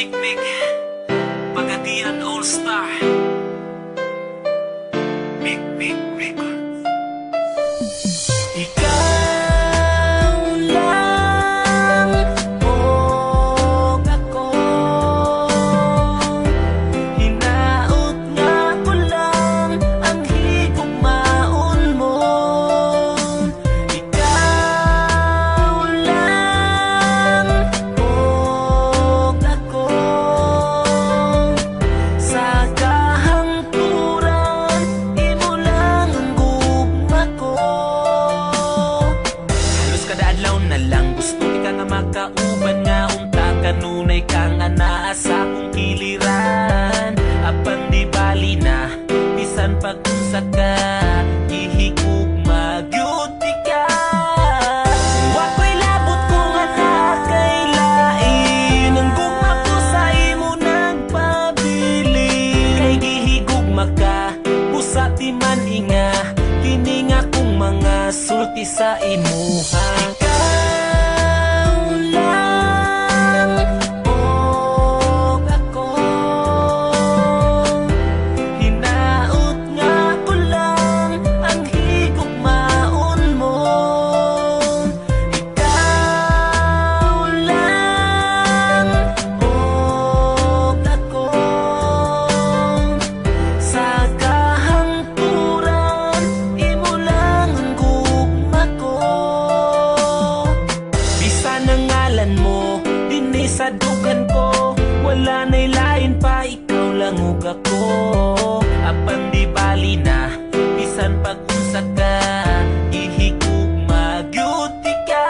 Mikmik, Pagadian All-Star, Mikmik Records. Ikaw lang o ako, hinaot nga ko lang ang higugmaon mo. Ikaw lang o ako, sa kahangturan imo lang ang gugma ko. Halos kada adlaw na lang gusto ka nga makauban nga unta kanunay kang anaa sa akong kiliran. Apan di bali na bisan pag-unsa ka ihigugma gyud ka. Wako'y labot ko nga nakailain ang gugma ko sa imo nagpabili. Kay gihigugma ka busa di man inga kini nga kong mga sulti sa imuha. Ikaw lang o ako, hinaot nga ko lang ang higugmaon mo. Ikaw lang o ako, sa kahangturan imo lang ang gugma ko. Bisan ang ngalan mo dinhi sa dugan ko, wala na'y lain pa, ikaw lang ug ako. Apan di bali na bisan pag-unsa ka ihigugma gyud ka.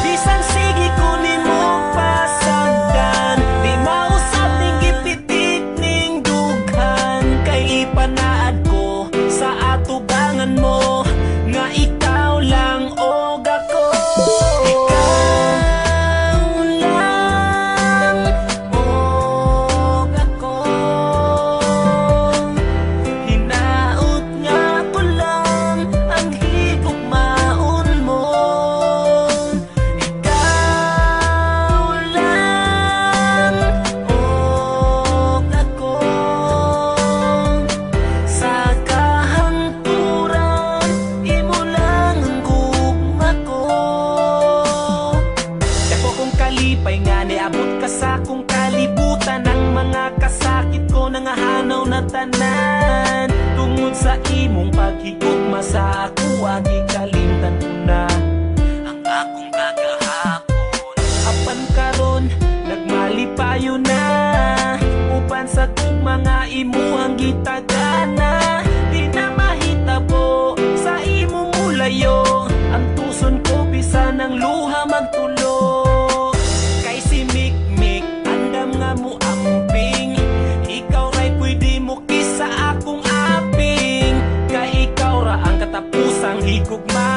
Bisan sige ko nimo pasagdan, di mausab ning gipitik ning dughan. Kay ipanaad ko sa atubangan mo nga ikaw lang og ako. Ikaw lang og ako, hinaot nga ko lang ang higugmaon mo. Ikaw lang og ako, sa kahangturan imo lang ang gugma ko. Dako kong kalipay nga niabot ka sa akong kalibutan. Ang mga kasakit ko nangahanaw na tanan tungod sa imong paghigugma sa ako. Gikalimtan ko na ang akong kagahapon. Apan karon nagmalipayo na uban sa tugma nga imuhang gitagana. Di na mahitabo sa imong mulayo ang tuson ko bisan ang luha magtulo. Kay si Mikmik andam nga mo amping, ikaw ra'y pwede mo kisa akong aping. Kay ikaw ra ang katapusang higugma